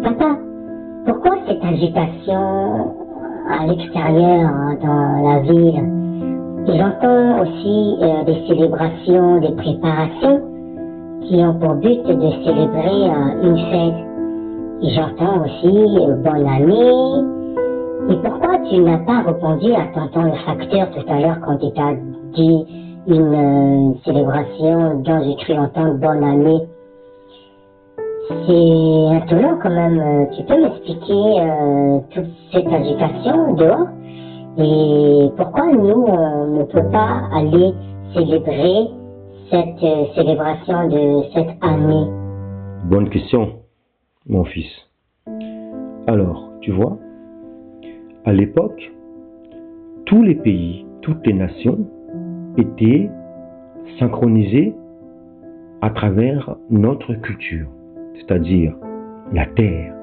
Papa, pourquoi cette agitation à l'extérieur, dans la ville? Et j'entends aussi des célébrations, des préparations qui ont pour but de célébrer une fête. Et j'entends aussi bonne année. Et pourquoi tu n'as pas répondu à tonton le facteur tout à l'heure quand il t'a dit une célébration dont j'ai cru entendre bonne année? C'est étonnant quand même. Tu peux m'expliquer toute cette agitation dehors? Et pourquoi nous, on ne peut pas aller célébrer cette célébration de cette année? Bonne question, mon fils. Alors, tu vois, à l'époque, tous les pays, toutes les nations étaient synchronisés à travers notre culture, c'est-à-dire la terre.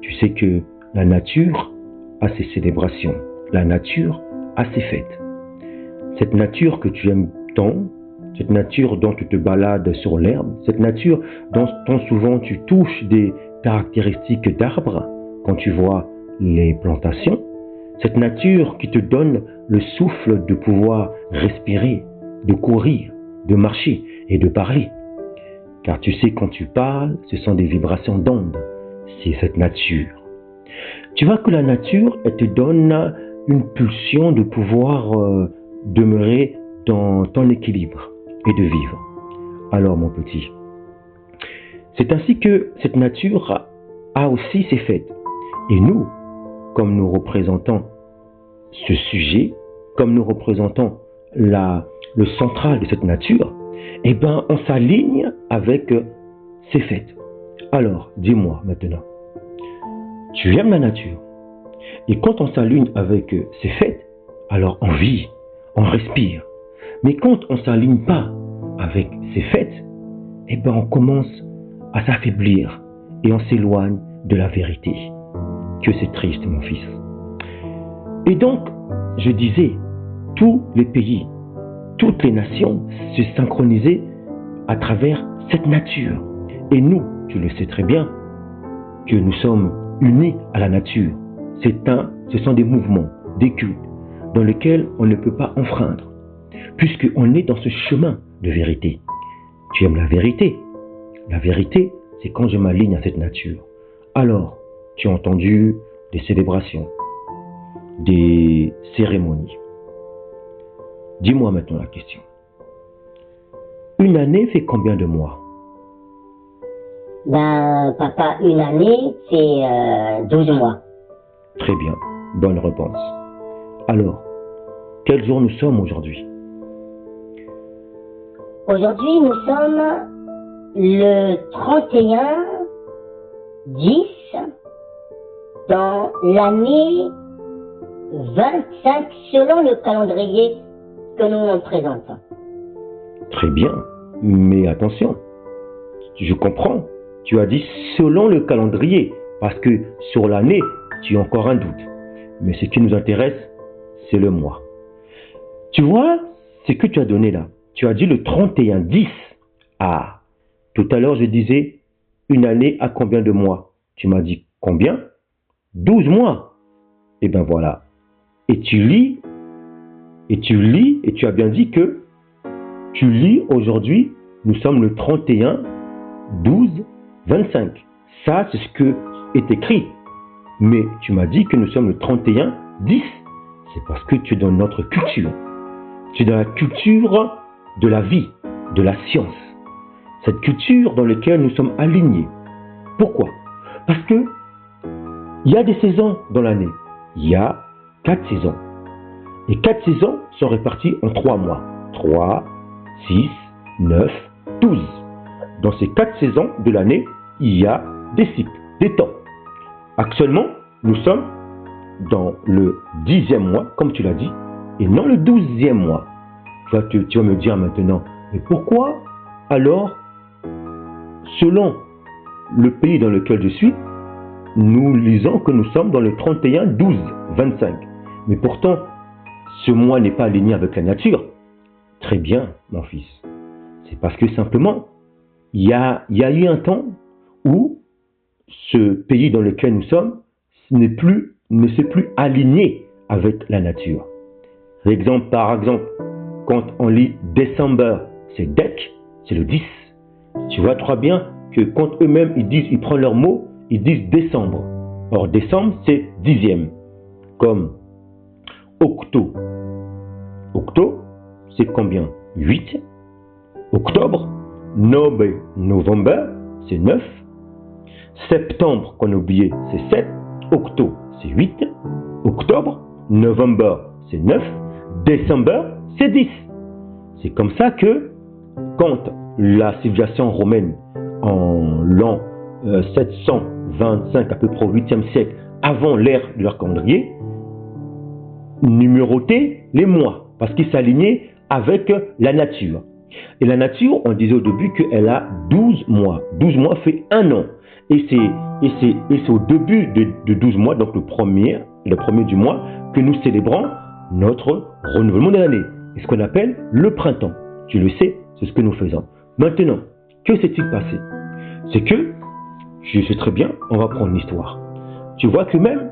Tu sais que la nature a ses célébrations, la nature a ses fêtes. Cette nature que tu aimes tant, cette nature dont tu te balades sur l'herbe, cette nature dont tant souvent tu touches des caractéristiques d'arbres quand tu vois les plantations, cette nature qui te donne le souffle de pouvoir respirer, de courir, de marcher et de parler. Car tu sais, quand tu parles, ce sont des vibrations d'ondes. C'est cette nature. Tu vois que la nature, elle te donne une pulsion de pouvoir demeurer dans ton équilibre et de vivre. Alors, mon petit, c'est ainsi que cette nature a aussi ses fêtes. Et nous, comme nous représentons ce sujet, comme nous représentons le central de cette nature, eh bien, on s'aligne avec ces fêtes. Alors, dis-moi maintenant, tu aimes la nature. Et quand on s'aligne avec ces fêtes, alors on vit, on respire. Mais quand on ne s'aligne pas avec ces fêtes, eh bien, on commence à s'affaiblir et on s'éloigne de la vérité. Que c'est triste, mon fils. Et donc, je disais, tous les pays, toutes les nations se synchronisaient à travers cette nature. Et nous, tu le sais très bien, que nous sommes unis à la nature. Ce sont des mouvements, des cultes, dans lesquels on ne peut pas enfreindre, puisqu'on est dans ce chemin de vérité. Tu aimes la vérité? La vérité, c'est quand je m'aligne à cette nature. Alors, tu as entendu des célébrations, des cérémonies. Dis-moi maintenant la question. Une année fait combien de mois? Ben, papa, une année, c'est 12 mois. Très bien, bonne réponse. Alors, quel jour nous sommes aujourd'hui? Aujourd'hui, nous sommes le 31/10 dans l'année 25 selon le calendrier que nous présentons. Très bien, mais attention, je comprends. Tu as dit selon le calendrier, parce que sur l'année, tu as encore un doute. Mais ce qui nous intéresse, c'est le mois. Tu vois ce que tu as donné là? Tu as dit le 31/10. Ah, tout à l'heure je disais une année à combien de mois? Tu m'as dit combien? 12 mois. Et bien voilà. Et tu lis, et tu as bien dit que tu lis aujourd'hui, nous sommes le 31/12/25. Ça, c'est ce que est écrit. Mais tu m'as dit que nous sommes le 31/10. C'est parce que tu es dans notre culture. Tu es dans la culture de la vie, de la science. Cette culture dans laquelle nous sommes alignés. Pourquoi? Parce que il y a des saisons dans l'année. Il y a 4 saisons. Et 4 saisons sont réparties en 3 mois. 3, 6, 9, 12. Dans ces 4 saisons de l'année, il y a des cycles, des temps. Actuellement, nous sommes dans le 10e mois, comme tu l'as dit, et non le 12e mois. Tu vas me dire maintenant, mais pourquoi alors, selon le pays dans lequel je suis, nous lisons que nous sommes dans le 31/12/25. Mais pourtant, ce mois n'est pas aligné avec la nature. Très bien, mon fils. C'est parce que simplement, il y a eu un temps où ce pays dans lequel nous sommes ne s'est plus aligné avec la nature. Par exemple, quand on lit December, c'est Dec, c'est le 10. Tu vois très bien que quand eux-mêmes ils prennent leurs mots, ils disent décembre. Or, décembre, c'est 10e. Comme Octo. Octo, c'est combien? 8. Octobre. November, c'est 9. Septembre, qu'on a oublié, c'est 7. Octo, c'est 8. Octobre. November, c'est 9. Décembre, c'est 10. C'est comme ça que quand la civilisation romaine, en l'an 725, à peu près au 8e siècle, avant l'ère de leur calendrier, numérotait les mois, parce qu'ils s'alignaient avec la nature. Et la nature, on disait au début qu'elle a 12 mois. 12 mois fait un an. Et c'est au début de 12 mois, donc le premier du mois, que nous célébrons notre renouvellement de l'année. Et ce qu'on appelle le printemps. Tu le sais, c'est ce que nous faisons. Maintenant, que s'est-il passé? C'est que, je sais très bien, on va prendre une histoire. Tu vois que même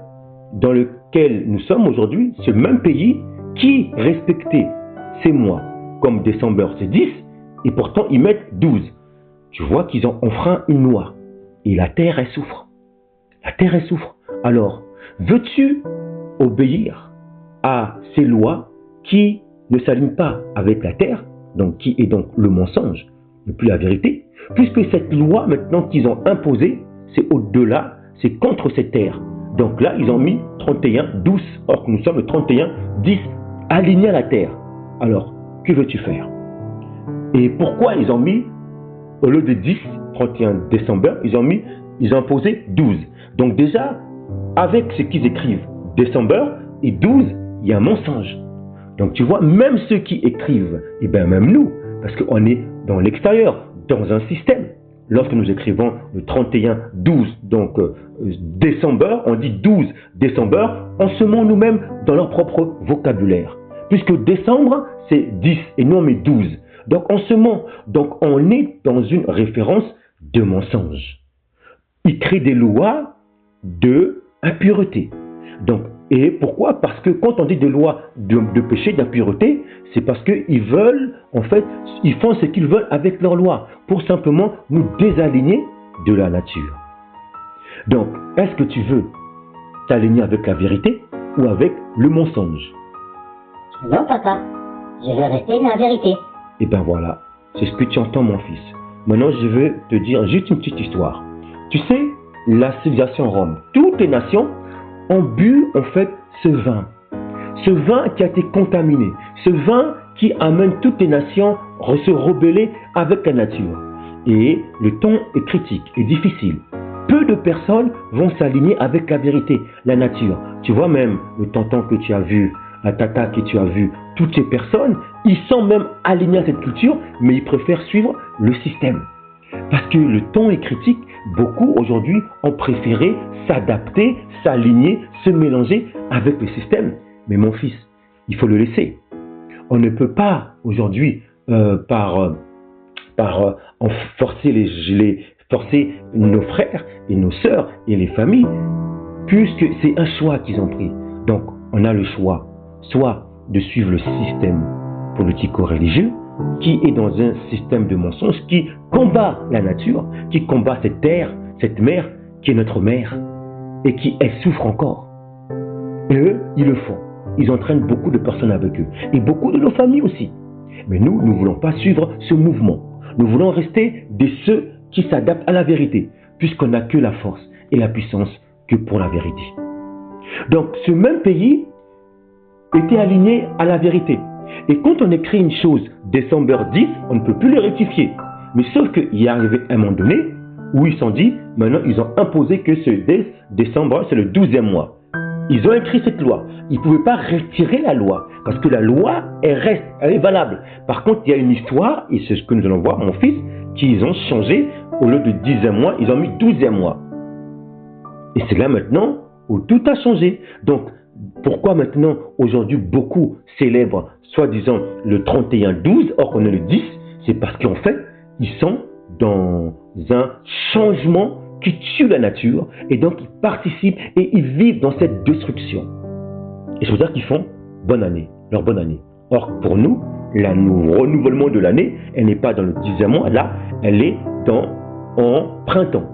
dans lequel nous sommes aujourd'hui, ce même pays qui respectait ces mois, comme décembre c'est 10, et pourtant ils mettent 12. Tu vois qu'ils ont enfreint une loi. Et la terre, elle souffre. La terre, elle souffre. Alors, veux-tu obéir à ces lois qui ne s'alignent pas avec la terre, donc qui est donc le mensonge, ne plus la vérité, puisque cette loi maintenant qu'ils ont imposée, c'est au-delà, c'est contre cette terre. Donc là, ils ont mis 31-12, or que nous sommes le 31-10, aligné à la terre. Alors, que veux-tu faire? Et pourquoi ils ont mis, au lieu de 10, 31 décembre, ils ont imposé 12. Donc déjà, avec ce qu'ils écrivent, décembre et 12, il y a un mensonge. Donc tu vois, même ceux qui écrivent, et bien même nous, parce qu'on est dans l'extérieur, dans un système. Lorsque nous écrivons le 31-12, donc décembre, on dit 12 décembre, on se ment nous-mêmes dans leur propre vocabulaire. Puisque décembre, c'est 10 et nous on met 12. Donc on se ment. Donc on est dans une référence de mensonge. Ils créent des lois de impureté. Donc, et pourquoi? Parce que quand on dit des lois de péché, d'impureté, c'est parce qu'ils veulent, en fait, ils font ce qu'ils veulent avec leurs lois, pour simplement nous désaligner de la nature. Donc, est-ce que tu veux t'aligner avec la vérité ou avec le mensonge? Non, papa, je veux rester dans la vérité. Et ben voilà, c'est ce que tu entends, mon fils. Maintenant, je veux te dire juste une petite histoire. Tu sais, la civilisation Rome, toutes les nations ont bu en fait ce vin. Ce vin qui a été contaminé. Ce vin qui amène toutes les nations à se rebeller avec la nature. Et le temps est critique et difficile. Peu de personnes vont s'aligner avec la vérité, la nature. Tu vois même le tonton que tu as vu, la tata que tu as vu, toutes ces personnes, ils sont même alignés à cette culture, mais ils préfèrent suivre le système. Parce que le temps est critique, beaucoup aujourd'hui ont préféré s'adapter, s'aligner, se mélanger avec le système. Mais mon fils, il faut le laisser. On ne peut pas aujourd'hui, forcer nos frères et nos sœurs et les familles, puisque c'est un choix qu'ils ont pris. Donc, on a le choix, soit de suivre le système politico-religieux, qui est dans un système de mensonges, qui combat la nature, qui combat cette terre, cette mère, qui est notre mère, et qui, elle, souffre encore. Et eux, ils le font. Ils entraînent beaucoup de personnes avec eux, et beaucoup de nos familles aussi. Mais nous, nous ne voulons pas suivre ce mouvement. Nous voulons rester de ceux qui s'adaptent à la vérité, puisqu'on n'a que la force et la puissance que pour la vérité. Donc, ce même pays était aligné à la vérité. Et quand on écrit une chose, décembre 10, on ne peut plus le rectifier. Mais sauf qu'il y est arrivé un moment donné où ils se sont dit, maintenant ils ont imposé que ce décembre, c'est le 12e mois. Ils ont écrit cette loi. Ils ne pouvaient pas retirer la loi, parce que la loi, elle reste, elle est valable. Par contre, il y a une histoire, et c'est ce que nous allons voir, mon fils, qu'ils ont changé, au lieu de 10e mois, ils ont mis 12e mois. Et c'est là maintenant où tout a changé. Donc, pourquoi maintenant, aujourd'hui, beaucoup célèbrent, soi-disant, le 31-12, or qu'on est le 10, c'est parce qu'en fait, ils sont dans un changement qui tuent la nature et donc ils participent et ils vivent dans cette destruction. Et c'est pour ça qu'ils font bonne année, leur bonne année. Or, pour nous, le renouvellement de l'année, elle n'est pas dans le 10e mois, là, elle est en printemps.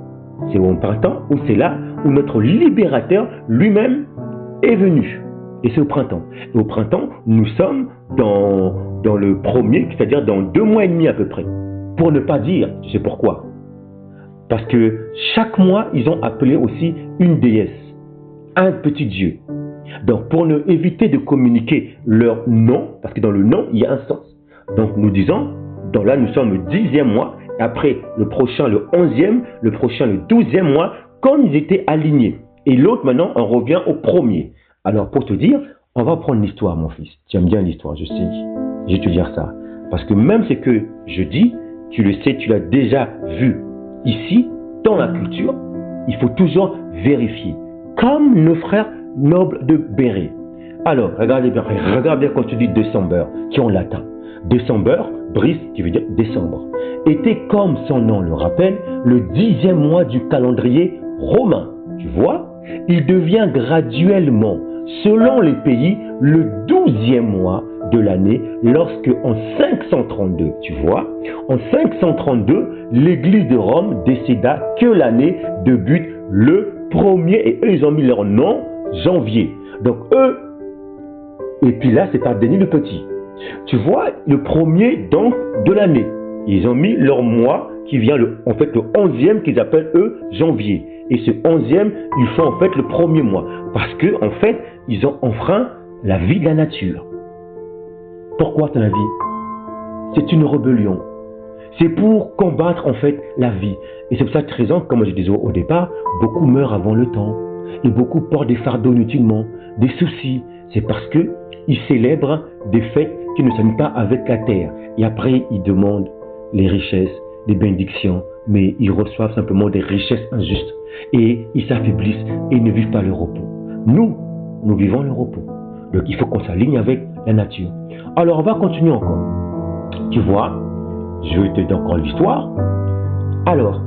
C'est au printemps où c'est là où notre libérateur lui-même est venu. Et c'est au printemps. Et au printemps, nous sommes dans le premier, c'est-à-dire dans 2 mois et demi à peu près. Pour ne pas dire, je sais pourquoi. Parce que chaque mois, ils ont appelé aussi une déesse, un petit dieu. Donc, pour éviter de communiquer leur nom, parce que dans le nom, il y a un sens. Donc, nous disons, là, nous sommes le 10e mois, et après, le prochain, le 11e, le prochain, le 12e mois, comme ils étaient alignés. Et l'autre, maintenant, on revient au premier. Alors, pour te dire, on va prendre l'histoire, mon fils. Tu aimes bien l'histoire, je sais. Je vais te dire ça. Parce que même ce que je dis, tu le sais, tu l'as déjà vu. Ici, dans la culture, il faut toujours vérifier. Comme nos frères nobles de Béret. Alors, regarde bien quand tu dis décembre, qui est en latin. Décembre, bris, qui veut dire décembre, était, comme son nom le rappelle, le 10e mois du calendrier romain. Tu vois, il devient graduellement, selon les pays, le 12e mois de l'année, lorsque en 532, tu vois, en 532, l'église de Rome décida que l'année débute le premier, et eux, ils ont mis leur nom, janvier. Donc eux, et puis là, c'est par Denis le Petit. Tu vois, le premier donc de l'année. Ils ont mis leur mois qui vient en fait le 11e qu'ils appellent eux janvier. Et ce 11e, ils font en fait le premier mois. Parce que en fait, ils ont enfreint la vie de la nature. Pourquoi ton avis? C'est une rébellion. C'est pour combattre en fait la vie. Et c'est pour cette raison, comme je disais au départ, beaucoup meurent avant le temps. Et beaucoup portent des fardeaux inutilement, des soucis. C'est parce qu'ils célèbrent des fêtes qui ne s'alignent pas avec la terre. Et après, ils demandent les richesses, les bénédictions, mais ils reçoivent simplement des richesses injustes. Et ils s'affaiblissent et ils ne vivent pas le repos. Nous vivons le repos. Donc il faut qu'on s'aligne avec la nature. Alors on va continuer encore. Tu vois, je vais te dire encore l'histoire. Alors,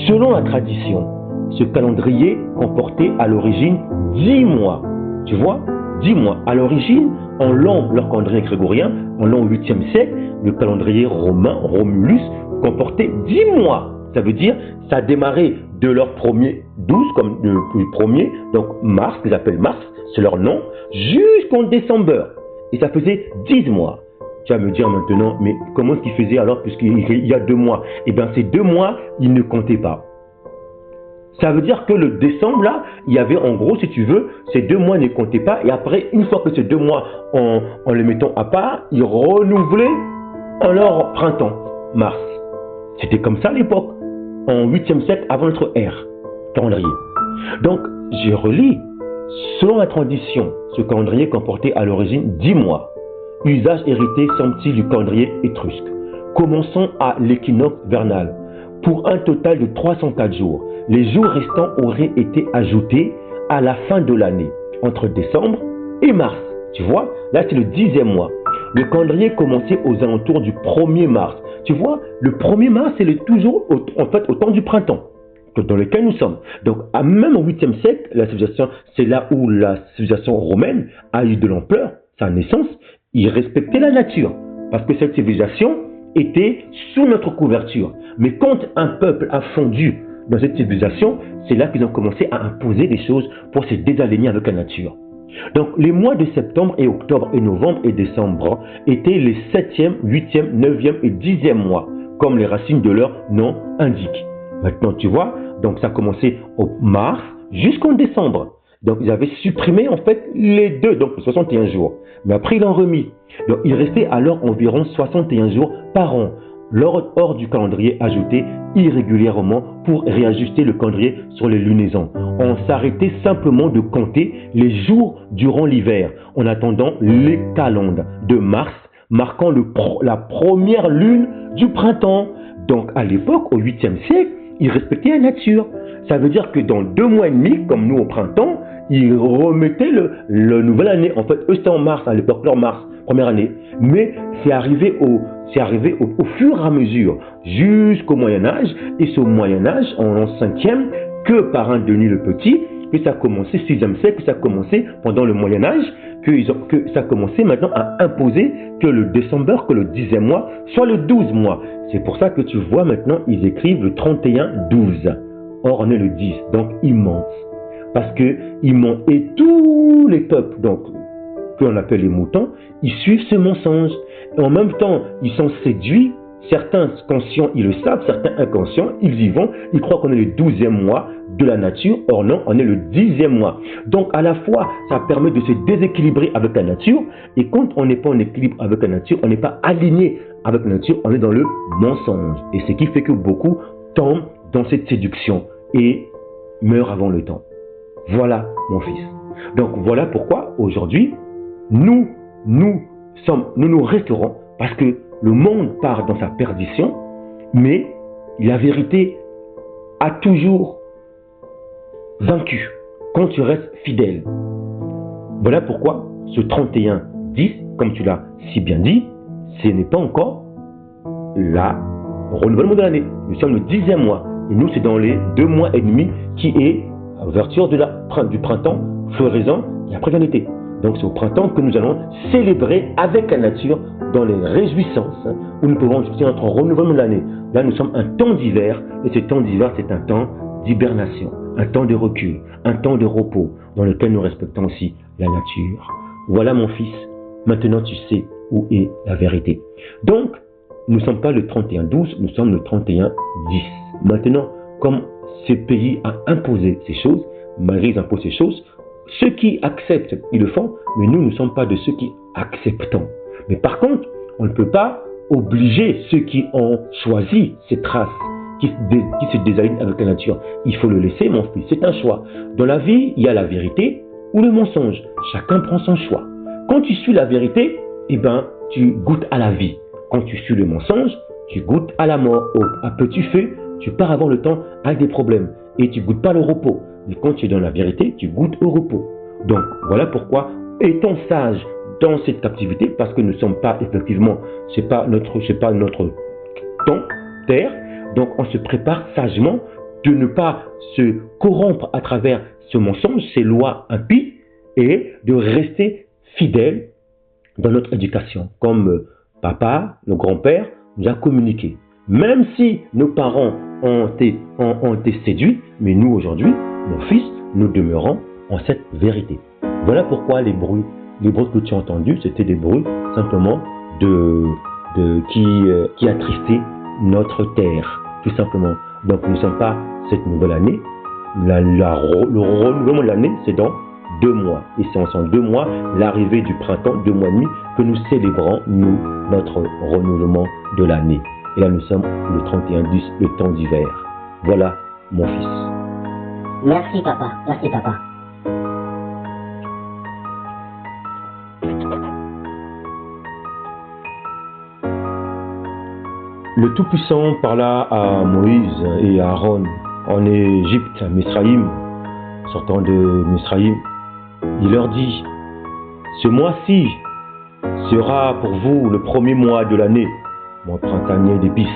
selon la tradition, ce calendrier comportait à l'origine 10 mois. Tu vois, 10 mois. À l'origine, leur calendrier grégorien, en l'an 8e siècle, le calendrier romain, Romulus, comportait 10 mois. Ça veut dire, ça a démarré de leur premier 12, comme le premier, donc mars, qu'ils appellent mars, c'est leur nom, jusqu'en décembre. Et ça faisait 10 mois. Tu vas me dire maintenant, mais comment est-ce qu'ils faisaient alors, puisqu'il y a 2 mois? Eh bien, ces 2 mois, ils ne comptaient pas. Ça veut dire que le décembre, là, il y avait en gros, si tu veux, ces 2 mois ne comptaient pas. Et après, une fois que ces 2 mois, en les mettant à part, ils renouvelaient en leur printemps, mars. C'était comme ça à l'époque, en 8e siècle avant notre ère, calendrier. Donc, je relis. Selon la tradition, ce calendrier comportait à l'origine 10 mois. Usage hérité, semble-t-il, du calendrier étrusque. Commençons à l'équinoxe vernal. Pour un total de 304 jours, les jours restants auraient été ajoutés à la fin de l'année, entre décembre et mars. Tu vois, là c'est le 10e mois. Le calendrier commençait aux alentours du 1er mars. Tu vois, le 1er mars, c'est toujours en fait au temps du printemps dans lequel nous sommes. Donc, même au 8e siècle, la civilisation, c'est là où la civilisation romaine a eu de l'ampleur, sa naissance. Ils respectaient la nature, parce que cette civilisation était sous notre couverture. Mais quand un peuple a fondu dans cette civilisation, c'est là qu'ils ont commencé à imposer des choses pour se désaligner avec la nature. Donc, les mois de septembre et octobre et novembre et décembre étaient les 7e, 8e, 9e et 10e mois, comme les racines de leur nom indiquent. Maintenant, tu vois, donc ça a commencé au mars jusqu'en décembre. Donc, ils avaient supprimé en fait les deux, donc 61 jours. Mais après, ils l'ont remis. Donc, il restait alors environ 61 jours par an, hors du calendrier ajouté irrégulièrement pour réajuster le calendrier sur les lunaisons. On s'arrêtait simplement de compter les jours durant l'hiver, en attendant les calendes de mars, marquant la première lune du printemps. Donc, à l'époque, au 8e siècle, ils respectaient la nature. Ça veut dire que dans 2 mois et demi, comme nous au printemps, ils remettaient le nouvelle année. En fait, eux, c'était en mars, à l'époque, leur mars. première année. Mais c'est arrivé au fur et à mesure, jusqu'au Moyen-Âge. Et c'est au Moyen-Âge, en l'an 5e, que par un Denis le Petit, que ça a commencé, 6e siècle, que ça a commencé pendant le Moyen-Âge, que ça a commencé maintenant à imposer que le décembre, que le 10e mois, soit le 12 mois. C'est pour ça que tu vois maintenant, ils écrivent le 31-12. Or, on est le 10, donc ils mentent. Parce que ils mentent. Et tous les peuples, donc, que l'on appelle les moutons, ils suivent ce mensonge. Et en même temps, ils sont séduits. Certains conscients, ils le savent, certains inconscients, ils y vont, ils croient qu'on est le 12e mois de la nature, or non, on est le 10e mois. Donc à la fois, ça permet de se déséquilibrer avec la nature, et quand on n'est pas en équilibre avec la nature, on n'est pas aligné avec la nature, on est dans le mensonge. Et ce qui fait que beaucoup tombent dans cette séduction et meurent avant le temps. Voilà, mon fils. Donc voilà pourquoi aujourd'hui, nous resterons, parce que le monde part dans sa perdition, mais la vérité a toujours vaincu quand tu restes fidèle. Voilà pourquoi ce 31-10, comme tu l'as si bien dit, ce n'est pas encore le renouvellement de l'année. Nous sommes le 10e mois, et nous c'est dans les 2 mois et demi qui est à l'ouverture du printemps, floraison et après l'été. Donc c'est au printemps que nous allons célébrer avec la nature dans les réjouissances où nous pouvons discuter notre renouvellement de l'année. Là nous sommes un temps d'hiver et ce temps d'hiver c'est un temps d'hibernation, un temps de recul, un temps de repos dans lequel nous respectons aussi la nature. Voilà mon fils, maintenant tu sais où est la vérité. Donc nous ne sommes pas le 31-12, nous sommes le 31-10. Maintenant comme ce pays a imposé ces choses, malgré qu'ils imposent ces choses, ceux qui acceptent, ils le font, mais nous ne sommes pas de ceux qui acceptons. Mais par contre, on ne peut pas obliger ceux qui ont choisi cette race, qui se désalignent avec la nature. Il faut le laisser, mon fils, c'est un choix. Dans la vie, il y a la vérité ou le mensonge. Chacun prend son choix. Quand tu suis la vérité, eh ben, tu goûtes à la vie. Quand tu suis le mensonge, tu goûtes à la mort. À petit feu, tu pars avant le temps avec des problèmes et tu goûtes pas le repos. Mais quand tu es dans la vérité, tu goûtes au repos. Donc, voilà pourquoi, étant sage dans cette captivité, parce que nous ne sommes pas, effectivement, c'est pas notre temps, terre, donc on se prépare sagement de ne pas se corrompre à travers ce mensonge, ces lois impies, et de rester fidèle dans notre éducation, comme papa, nos grands-pères nous a communiqué. Même si nos parents ont été séduits, mais nous aujourd'hui, mon fils, nous demeurons en cette vérité. Voilà pourquoi les bruits que tu as entendus, c'était des bruits simplement qui attristaient notre terre, tout simplement. Donc nous ne sommes pas cette nouvelle année. Le renouvellement de l'année, c'est dans 2 mois. Et c'est en 2 mois, l'arrivée du printemps, 2 mois et demi, que nous célébrons, nous, notre renouvellement de l'année. Et là, nous sommes le 31-10, le temps d'hiver. Voilà, mon fils. Merci papa, merci papa. Le Tout-Puissant parla à Moïse et à Aaron en Égypte, à Misraïm, sortant de Misraïm. Il leur dit, ce mois-ci sera pour vous le premier mois de l'année, mon printanier d'épices.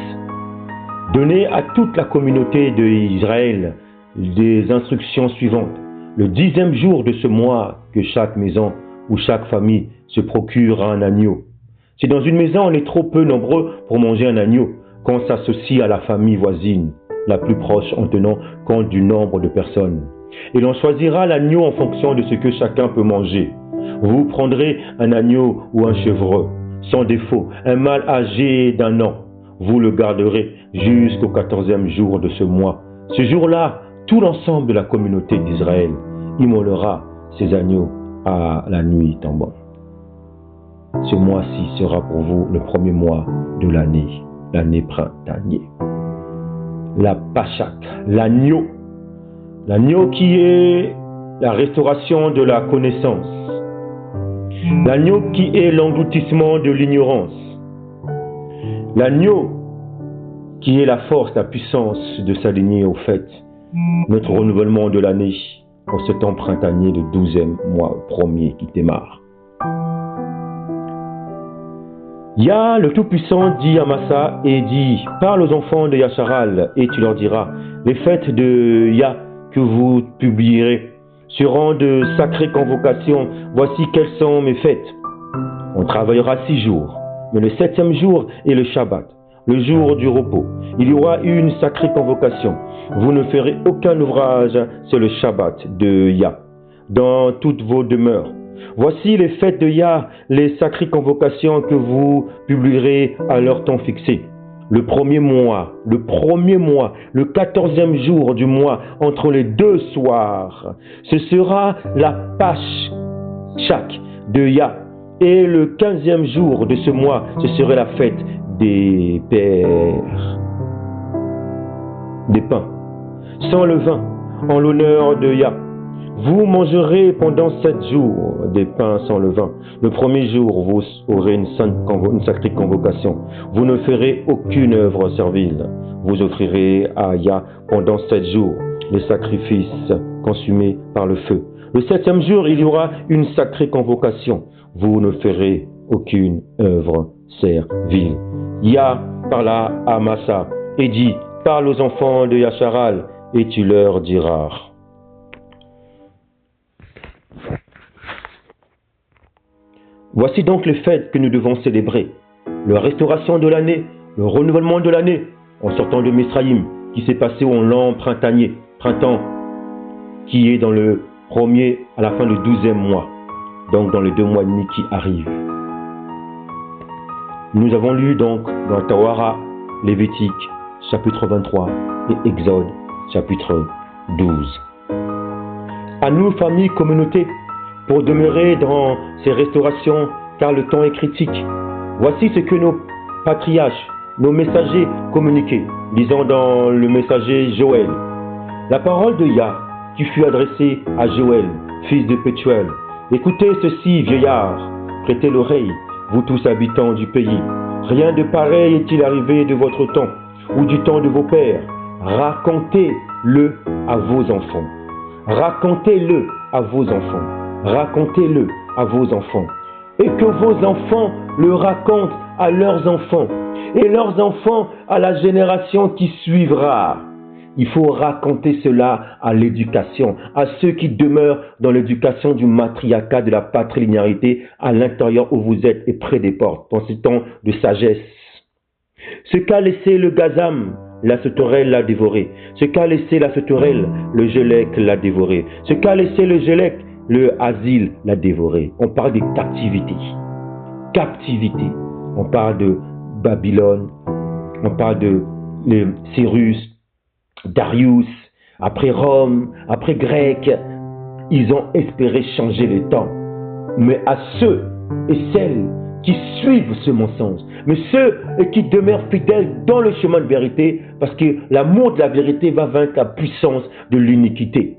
Donnez à toute la communauté d'Israël des instructions suivantes. Le 10e jour de ce mois, que chaque maison ou chaque famille se procure un agneau. Si dans une maison on est trop peu nombreux pour manger un agneau, qu'on s'associe à la famille voisine, la plus proche en tenant compte du nombre de personnes. Et l'on choisira l'agneau en fonction de ce que chacun peut manger. Vous prendrez un agneau ou un chevreu, sans défaut, un mâle âgé d'1 an. Vous le garderez jusqu'au 14e jour de ce mois. Ce jour-là, tout l'ensemble de la communauté d'Israël immolera ces agneaux à la nuit tombante. Ce mois-ci sera pour vous le premier mois de l'année printanier. La Pâchak, l'agneau qui est la restauration de la connaissance, l'agneau qui est l'engloutissement de l'ignorance, l'agneau qui est la force, la puissance de s'aligner au fait, notre renouvellement de l'année, en ce temps printanier de 12e mois premier qui démarre. Yah, le Tout-Puissant, dit à Massa et dit, parle aux enfants de Yasharal et tu leur diras, les fêtes de Yah que vous publierez seront de sacrées convocations. Voici quelles sont mes fêtes. On travaillera 6 jours, mais le 7e jour est le Shabbat, le jour du repos. Il y aura une sacrée convocation. Vous ne ferez aucun ouvrage, c'est le Shabbat de Yah, dans toutes vos demeures. Voici les fêtes de Yah, les sacrées convocations que vous publierez à leur temps fixé. Le premier mois, le 14e jour du mois, entre les 2 soirs, ce sera la Pashchak de Yah. Et le 15e jour de ce mois, ce serait la fête des pères, des pains, sans levain, en l'honneur de Yah. Vous mangerez pendant 7 jours des pains sans levain. Le premier jour, vous aurez une sacrée convocation. Vous ne ferez aucune œuvre servile. Vous offrirez à Yah pendant 7 jours les sacrifices consumés par le feu. Le 7e jour, il y aura une sacrée convocation. Vous ne ferez aucune œuvre servile. Yah parla à Massa et dit, parle aux enfants de Yasharal et tu leur diras. Voici donc les fêtes que nous devons célébrer. La restauration de l'année, le renouvellement de l'année, en sortant de Misraïm, qui s'est passé au l'an printanier, printemps, qui est dans le premier à la fin du 12e mois, donc dans les 2 mois et demi qui arrivent. Nous avons lu donc dans Tahora, Lévitique, chapitre 23 et Exode, chapitre 12. À nous, famille, communauté, pour demeurer dans ces restaurations, car le temps est critique. Voici ce que nos patriarches, nos messagers communiquaient, disant dans le messager Joël. La parole de Yah qui fut adressée à Joël, fils de Pétuel. Écoutez ceci, vieillards, prêtez l'oreille, vous tous habitants du pays. Rien de pareil est-il arrivé de votre temps, ou du temps de vos pères. Racontez-le à vos enfants. Racontez-le à vos enfants. Racontez-le à vos enfants. Et que vos enfants le racontent à leurs enfants. Et leurs enfants à la génération qui suivra. Il faut raconter cela à l'éducation, à ceux qui demeurent dans l'éducation du matriarcat, de la patrilinéarité, à l'intérieur où vous êtes et près des portes, dans ce temps de sagesse. Ce qu'a laissé le gazam, la sauterelle l'a dévoré. Ce qu'a laissé la sauterelle, le gelec l'a dévoré. Ce qu'a laissé le gelec, le asile l'a dévoré. On parle de captivité. Captivité. On parle de Babylone. On parle de Cyrus, Darius, après Rome, après Grec. Ils ont espéré changer les temps. Mais à ceux et celles qui suivent ce mensonge, mais ceux qui demeurent fidèles dans le chemin de vérité, parce que l'amour de la vérité va vaincre la puissance de l'iniquité.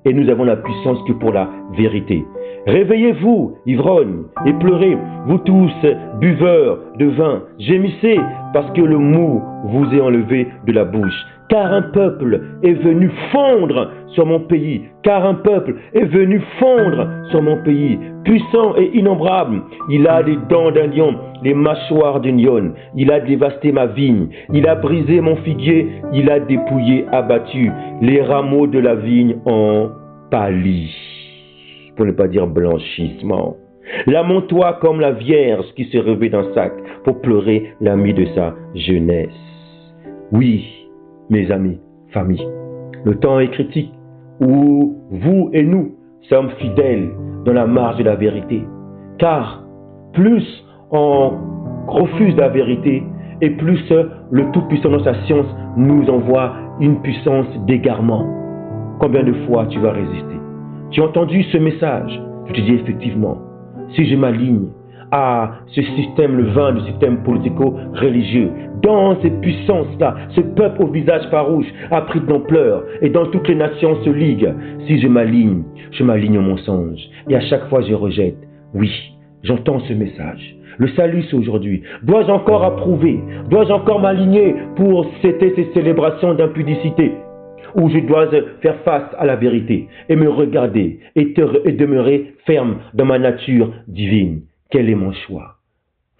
Et nous avons la puissance que pour la vérité. Réveillez-vous, ivrognes, et pleurez, vous tous, buveurs de vin, gémissez, parce que le mou vous est enlevé de la bouche. Car un peuple est venu fondre sur mon pays. Car un peuple est venu fondre sur mon pays. Puissant et innombrable, il a les dents d'un lion, les mâchoires d'une lionne. Il a dévasté ma vigne, il a brisé mon figuier, il a dépouillé, abattu les rameaux de la vigne en pâli, pour ne pas dire blanchissement. Lamente-toi comme la vierge qui se revêt d'un sac pour pleurer l'ami de sa jeunesse. Oui, mes amis, famille, le temps est critique où vous et nous sommes fidèles dans la marge de la vérité. Car plus on refuse la vérité et plus le Tout-Puissant dans sa science nous envoie une puissance d'égarement. Combien de fois tu vas résister? Tu as entendu ce message? Je te dis effectivement, si je m'aligne à ce système, le vin du système politico-religieux, dans ces puissances-là, ce peuple au visage farouche a pris de l'ampleur et dans toutes les nations se ligue. Si je m'aligne au mensonge et à chaque fois je rejette. Oui, j'entends ce message. Le salut c'est aujourd'hui. Dois-je encore approuver? Dois-je encore m'aligner pour fêter ces célébrations d'impudicité? Ou je dois faire face à la vérité et me regarder et demeurer ferme dans ma nature divine? Quel est mon choix?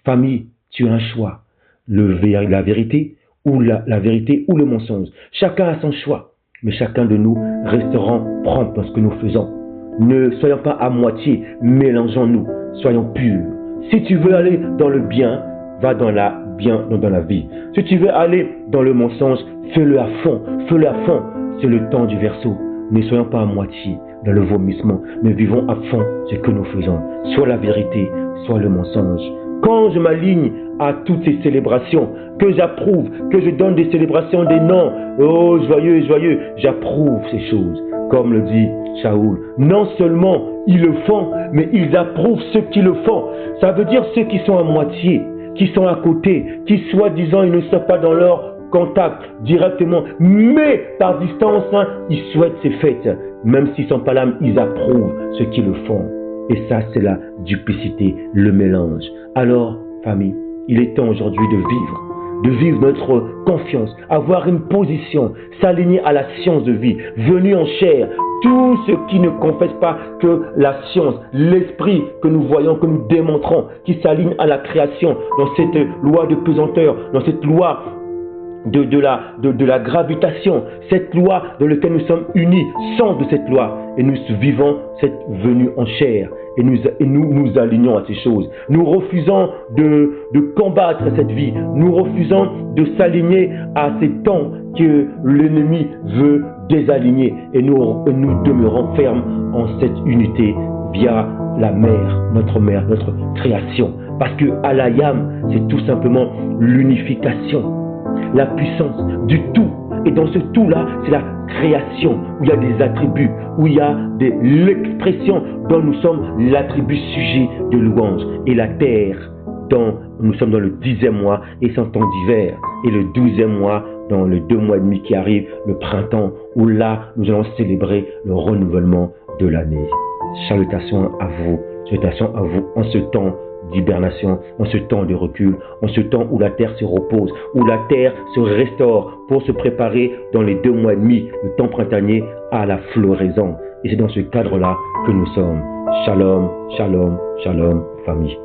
Famille, tu as un choix. La vérité ou la vérité ou le mensonge. Chacun a son choix, mais chacun de nous resterons prompts dans ce que nous faisons. Ne soyons pas à moitié, mélangeons-nous, soyons purs. Si tu veux aller dans le bien, va dans la vie. Si tu veux aller dans le mensonge, fais-le à fond, c'est le temps du verseau. Ne soyons pas à moitié dans le vomissement, mais vivons à fond ce que nous faisons, soit la vérité, soit le mensonge. Quand je m'aligne à toutes ces célébrations, que j'approuve, que je donne des célébrations, des noms, oh joyeux, j'approuve ces choses. Comme le dit Shaoul, non seulement ils le font, mais ils approuvent ceux qui le font. Ça veut dire ceux qui sont à moitié, qui sont à côté, qui soi-disant ils ne sont pas dans leur contact directement, mais par distance, ils souhaitent ces fêtes. Même s'ils ne sont pas là, ils approuvent ceux qui le font. Et ça, c'est la duplicité, le mélange. Alors, famille, il est temps aujourd'hui de vivre notre confiance, avoir une position, s'aligner à la science de vie, venue en chair. Tous ceux qui ne confessent pas que la science, l'esprit que nous voyons, que nous démontrons, qui s'aligne à la création, dans cette loi de pesanteur, dans cette loi de la gravitation, cette loi dans laquelle nous sommes unis, sens de cette loi, et nous vivons cette venue en chair, et nous alignons à ces choses. Nous refusons de combattre cette vie, nous refusons de s'aligner à ces temps que l'ennemi veut désaligner, et nous demeurons fermes en cette unité via la mère, notre création. Parce que Alayam, c'est tout simplement l'unification, la puissance du tout. Et dans ce tout-là, c'est la création, où il y a des attributs, où il y a l'expression dont nous sommes l'attribut sujet de louange. Et la terre, dont nous sommes dans le 10e mois, et son temps d'hiver. Et le 12e mois, dans le 2 mois et demi qui arrive, le printemps, où là, nous allons célébrer le renouvellement de l'année. Salutations à vous en ce temps d'hibernation, en ce temps de recul, en ce temps où la terre se repose, où la terre se restaure pour se préparer dans les 2 mois et demi, le temps printanier, à la floraison. Et c'est dans ce cadre-là que nous sommes. Shalom, shalom, shalom, famille.